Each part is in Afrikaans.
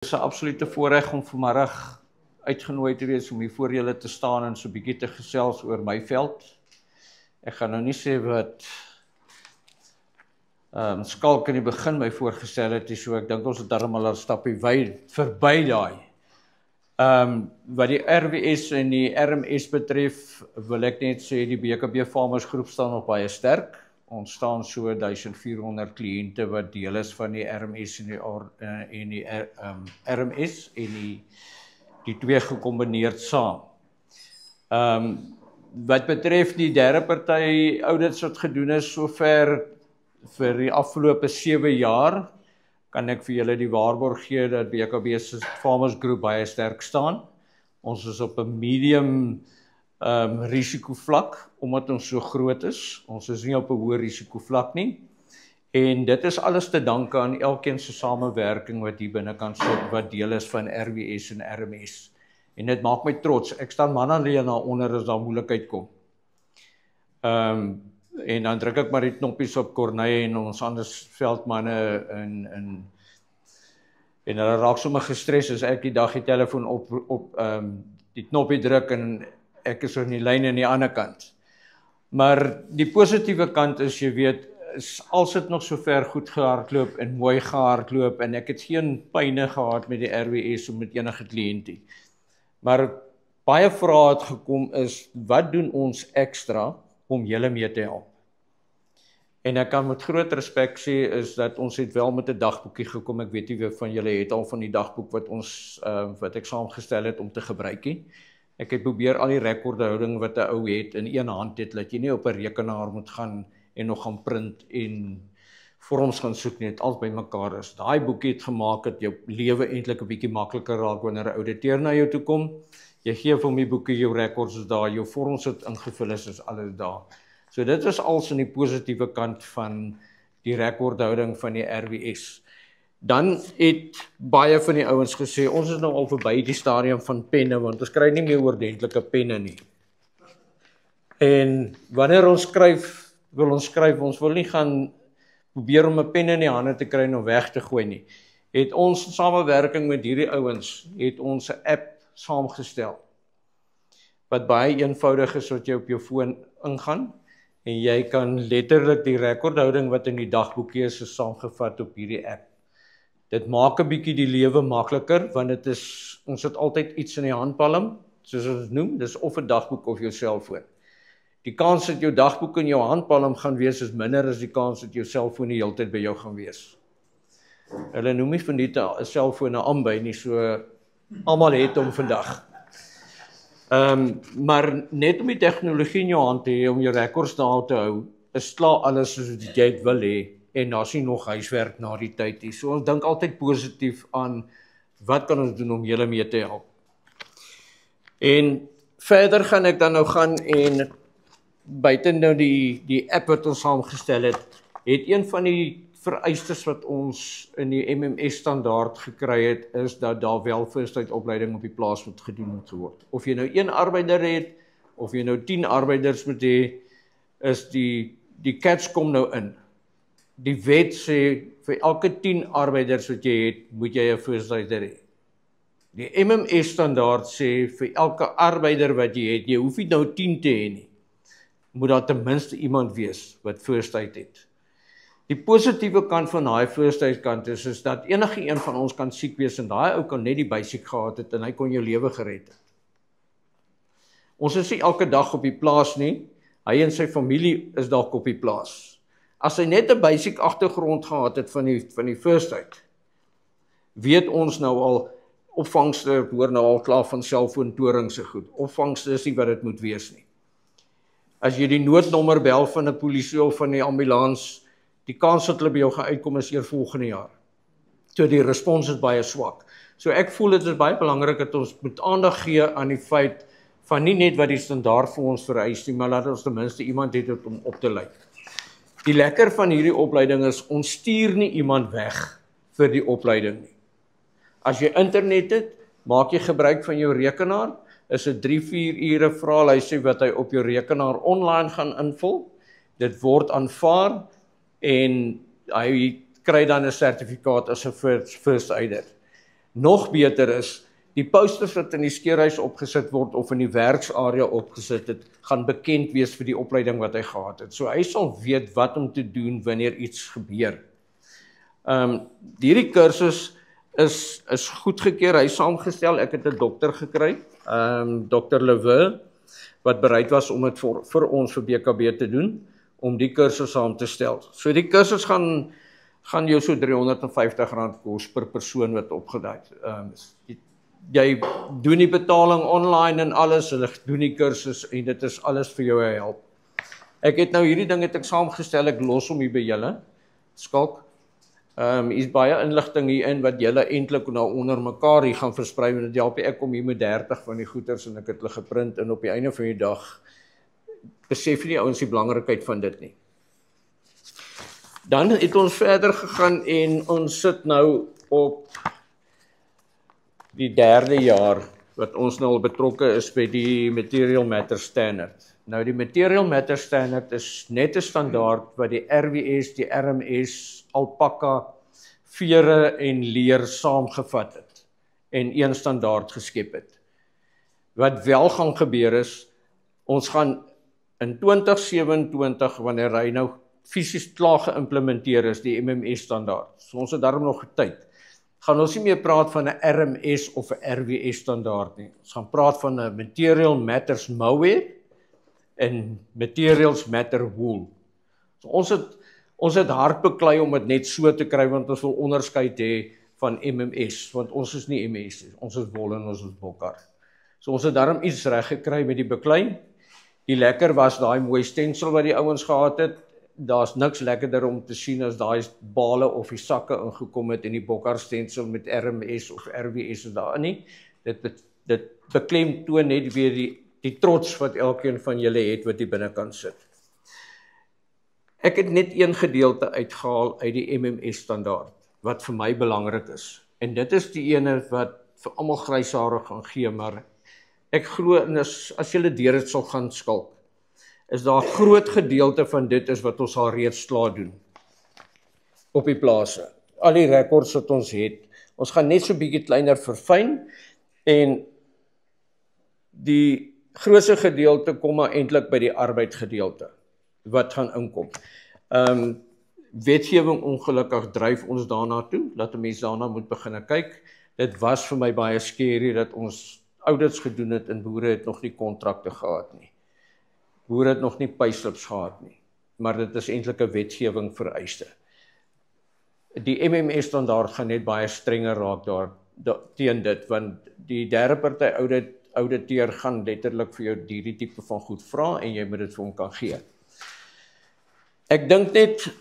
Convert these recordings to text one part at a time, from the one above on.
Het is 'n absolute voorreg om vanmiddag uitgenooi te wees om hier voor julle te staan en so 'n bietjie te gesels oor my veld. Ek gaan nou nie sê wat Skalk in die begin my voorgestel het, so ek dink ons het darmal 'n stappie verby daai. Wat die RWS en die RMS betref, wil ek net sê die BKB Farmers Groep staan nog baie sterk. Ons staan so 1400 kliënte wat deel is van die RMS en die RMS en die twee gekombineerd saam. Wat betref die derde party audits wat gedoen is sover vir die afgelope 7 jaar, kan ek vir julle die waarborg gee dat BKB se Farmers Groep baie sterk staan. Ons is op 'n medium risikovlak, omdat ons so groot is. Ons is nie op 'n hoë risikovlak nie. En dit is alles te danke aan elkeen se samewerking wat hier binnekant sit, wat deel is van RWS en RMS. En dit maak my trots. Ek staan man alleen na onder as daar moeilikheid kom. En dan druk ek maar die knoppies op Corneille en ons ander veldmanne en hulle raak sommer gestres as ek die dag die telefoon op die knoppie druk en ek is in die lyn aan die ander kant. Maar die positiewe kant is, jy weet, als het nog so ver goed gehardloop en mooi gehardloop en ek het geen pyne gehad met die RWS of met enige kliëntie. Maar baie vrae het gekom is, wat doen ons ekstra om julle mee te help? En ek kan met groot respek sê is dat ons het wel met 'n dagboekie gekom. Ek weet nie wie van julle het al van die dagboek wat ek saamgestel het om te gebruik nie. Ek het probeer al die rekordhouding wat 'n ou het in een hand het, dat jy nie op 'n rekenaar moet gaan en nog gaan print en vorms gaan soek net al bymekaar is. Daai boekie het gemaak dat jou lewe eintlik 'n bietjie makliker raak wanneer 'n ouditeur na jou toe kom. Jy gee vir hom die boekie, jou rekords is daar, jou vorms wat ingevul is alles daar. So dit is als in die positiewe kant van die rekordhouding van die RWS. Dan het baie van die ouens gesê, ons is nou al verby die stadium van penne, want ons kry nie meer oordentlike penne nie. En wanneer ons skryf, ons wil nie gaan probeer om 'n pen in die hande te kry en hom weg te gooi nie. Het ons samewerking met hierdie ouens, het ons 'n app saamgestel, wat baie eenvoudig is, wat jy op jou foon ingaan, en jy kan letterlik die rekordhouding wat in die dagboekie is saamgevat op hierdie app. Dit maak 'n bietjie die lewe makliker, want ons het altyd iets in die handpalm, soos ons dit noem, dis of 'n dagboek of jou selfoon. Die kans dat jou dagboek in jou handpalm gaan wees is minder as die kans dat jou selfoon die hele tyd by jou gaan wees. Hulle noem nie van die 'n selfoon 'n aanby nie, so almal het hom vandag. Maar net om die tegnologie in jou hand te hê, om jou rekords daar te hou, is klaar alles soos wat jy dit wil hê, en daar is nie nog huiswerk na die tyd nie. So ons dink altyd positief aan, wat kan ons doen om julle mee te help? En verder gaan ek dan nou gaan en buite nou die app wat ons saamgestel het een van die vereistes wat ons in die MMS standaard gekry het, is dat daar wel first-aid opleiding op die plaas moet gedoen word. Of jy nou 1 arbeider het, of jy nou 10 arbeiders moet hê, is die catch kom nou in. Die wet sê, vir elke 10 arbeiders wat jy het, moet jy 'n first-aider hê. Die MMS standaard sê, vir elke arbeider wat jy het, jy hoef nie nou 10 te hê nie, moet daar ten minste iemand wees wat first-aid het. Die positiewe kant van daai first-aid kant is dat enige een van ons kan siek wees en daai ou kan net die basic gehad het en hy kon jou lewe gered het. Ons is nie elke dag op die plaas nie, hy en sy familie is dalk op die plaas. As hy net 'n basic agtergrond gehad het van die first-aid, weet ons nou al, opvangste hoor nou al klaar van selfoontoring se goed. Opvangste is nie wat dit moet wees nie. As jy die noodnommer bel van 'n polisie of van die ambulans, die kans dat hulle by jou gaan uitkom is eers volgende jaar. So die respons is baie swak. So ek voel dit is baie belangrik dat ons moet aandag gee aan die feit van nie net wat die standaard vir ons vereis nie, maar dat ons ten minste iemand het om op te lei. Die lekker van hierdie opleiding is, ons stuur nie iemand weg vir die opleiding nie. As jy internet het, maak jy gebruik van jou rekenaar, is dit 3-4 ure vraelysie wat hy op jou rekenaar online gaan invul. Dit word aanvaar en hy kry dan 'n sertifikaat as 'n first aider. Nog beter is, die posters wat in die skeerhuis opgesit word of in die werksarea opgesit het, gaan bekend wees vir die opleiding wat hy gehad het. So hy sal weet wat om te doen wanneer iets gebeur. Hierdie kursus is goedgekeur, hy is saamgestel, ek het 'n dokter gekry, Dr. Lewin, wat bereid was om dit vir ons vir BKB te doen, om die kursus saam te stel. So die kursus gaan jou so R350 kos per persoon wat opgedaai. Jy doen die betaling online en alles, hulle doen die kursus en dit is alles vir jou help. Ek het nou hierdie ding het ek saamgestel, ek los hom hier by julle. Skalk. Is baie inligting hierin wat julle eintlik nou onder mekaar hier gaan versprei en dit help ek kom hier met 30 van die goeders en ek het hulle geprint en op die einde van die dag besef nie ouens die belangrikheid van dit nie. Dan het ons verder gegaan en ons sit nou op die 3de jaar wat ons nou al betrokke is by die Material Matter Standard. Nou die Material Matter Standard is net 'n standaard wat die RWS, die RMS, alpaka, vere en leer saamgevat het en een standaard geskep het. Wat wel gaan gebeur is, ons gaan in 2027, wanneer hy nou fisies klaar geïmplementeer is, die MMS standaard, so ons het daarom nog tyd, gaan ons nie meer praat van 'n RMS of 'n RWS standaard nie. Ons gaan praat van 'n Material Matters Malware en Materials Matter Wool. So ons het hard beklei om dit net so te kry, want ons wil onderskeid hê van MMS, want ons is nie MS nie, ons is wol en ons is bokkar. So ons het daarom iets reg gekry met die beklei. Die lekker was daai mooi stensel wat die ouens gehad het. Daar's niks lekkerder om te sien as daai bale of die sakke ingekom het en die bokkar stensel met RMS of RWS is daarin nie. Dit beklemtoon net weer die trots wat elkeen van julle het wat hier binnekant sit. Ek het net een gedeelte uitgehaal uit die MMS standaard wat vir my belangrik is. En dit is die ene wat vir almal gryshare gaan gee, maar ek glo as julle deur dit sal gaan skalk, is daar 'n groot gedeelte van dit is wat ons al reeds klaar doen op die plase. Al die rekords wat ons het, ons gaan net so bietjie kleiner verfyn en die grootste gedeelte kom maar eintlik by die arbeidgedeelte wat gaan inkom. Wetgewing ongelukkig dryf ons daarna toe, dat 'n mens daarna moet begin kyk. Dit was vir my baie scary dat ons audits gedoen het en boere het nog nie kontrakte gehad nie. Boere het nog nie payslips gehad nie, maar dit is eintlik 'n wetgewing vereiste. Die MMS standaard gaan net baie strenger raak teen dit, want die derde party auditeur gaan letterlik vir jou hierdie tipe van goed vra en jy moet dit vir hom kan gee. Ek dink net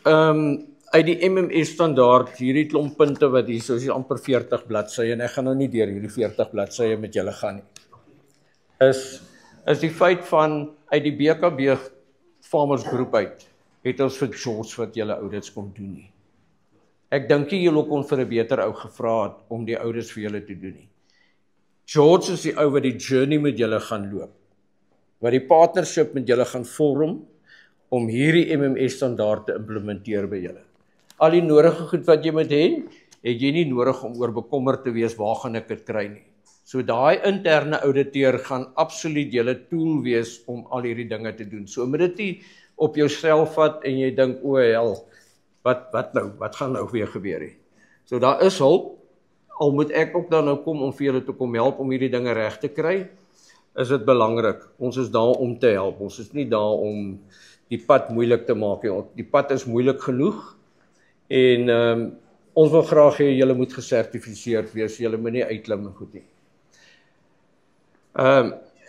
uit die MMS standaard, hierdie klomp punte wat hier so is amper 40 bladsye en ek gaan nou nie deur hierdie 40 bladsye met julle gaan nie. Is die feit van uit die BKB Farmers Groep uit, het ons vir George wat julle audits kom doen nie. Ek dink nie julle kon vir 'n beter ou gevra het om die audits vir julle te doen nie. George is die ou wat die journey met julle gaan loop, wat die partnership met julle gaan vorm om hierdie MMS standaard te implementeer by julle. Al die nodige goed wat jy moet hê, het jy nie nodig om oor bekommerd te wees waar gaan ek dit kry nie. So daai interne ouditeur gaan absoluut julle tool wees om al hierdie dinge te doen. So moet dit nie op jouself vat en jy dink o hel, wat nou, wat gaan nou weer gebeur nie. So daar is hulp, al moet ek ook dan nou kom om vir julle te kom help om hierdie dinge reg te kry, is dit belangrik. Ons is daar om te help, ons is nie daar om die pad moeilik te maak nie. Die pad is moeilik genoeg en ons wil graag hê julle moet gesertifiseerd wees, julle moet nie uitklim en goed nie.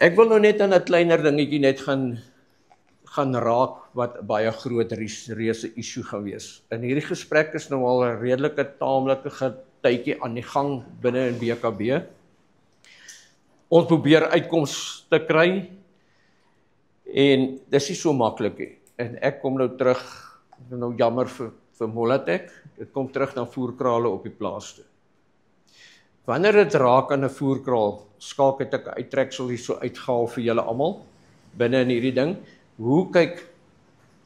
Ek wil nou net aan 'n kleiner dingetjie net gaan raak wat baie groot reuse issue gaan wees. In hierdie gesprek is nou al 'n redelike taamlike tydjie aan die gang binne in BKB. Ons probeer uitkomste te kry en dis nie so maklik nie. En ek kom nou terug, nou jammer vir Molatek, dit kom terug na voerkrale op die plaas toe. Wanneer dit raak aan 'n voerkraal, skalk het ek 'n uittreksel hier so uitgehaal vir julle almal binne in hierdie ding. Hoe kyk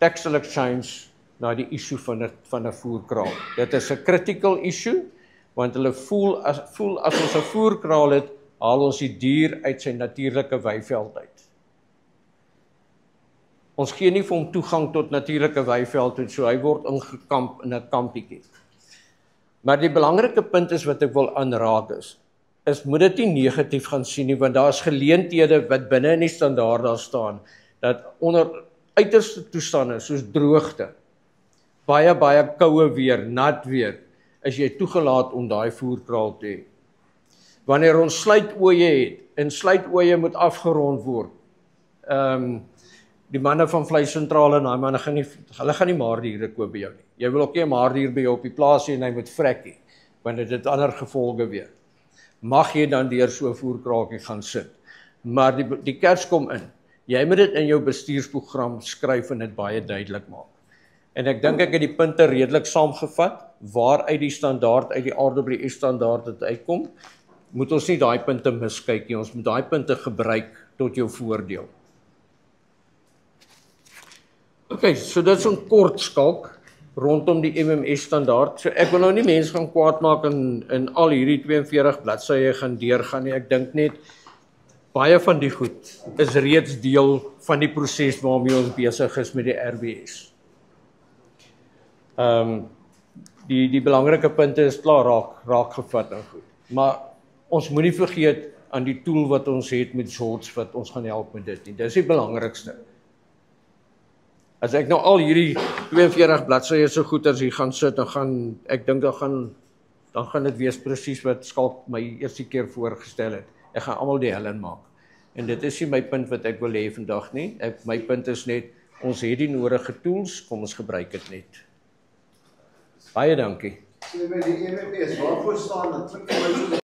Textile Exchange na die issue van 'n voerkraal? Dit is 'n critical issue want hulle voel as ons 'n voerkraal het, haal ons die dier uit sy natuurlike weiveld uit. Ons gee nie vir hom toegang tot natuurlike weiveld toe, so hy word ingekamp in 'n kampietjie. Maar die belangrike punt is wat ek wil aanraak is moet dit nie negatief gaan sien nie, want daar is geleenthede wat binne in die standaard daar staan, dat onder uiterste toestande soos droogte, baie koue weer, nat weer, is jy toegelaat om daai voerkraal te hê. Wanneer ons sluitoeie het, en sluitoeie moet afgerond word, die manne van vleissentrale, en daai manne hulle gaan nie maardiere koop by jou nie. Jy wil ook nie 'n maardier by jou op die plaas hê en hy moet vrekkie, want dit het ander gevolge weer. Mag jy dan deur so 'n voerkraaltjie gaan sit. Maar die kers kom in. Jy moet dit in jou bestuursprogram skryf en dit baie duidelik maak. En ek dink ek het die punte redelik saamgevat, waaruit die standaard, uit die RWE standaard het uitkom, moet ons nie daai punte miskyk nie, ons moet daai punte gebruik tot jou voordeel. Okay, so dit is 'n kort skalk rondom die MMS standaard. So ek wil nou nie mense gaan kwaad maak in al hierdie 42 bladsye gaan deurgaan nie. Ek dink net baie van die goed is reeds deel van die proses waarmee ons besig is met die RWS. Die belangrike punte is klaar raak gevat en goed. Maar ons moenie vergeet aan die tool wat ons het met George wat ons gaan help met dit nie. Dis die belangrikste. As ek nou al hierdie 42 bladsye so goed as hier gaan sit, ek dink dan gaan dit wees presies wat Skalk my eerste keer voorgestel het. Ek gaan almal die hel in maak. En dit is nie my punt wat ek wil hê vandag nie. My punt is net, ons het die nodige tools, kom ons gebruik dit net. Baie dankie. So by die EMPS, waarvoor staan dit?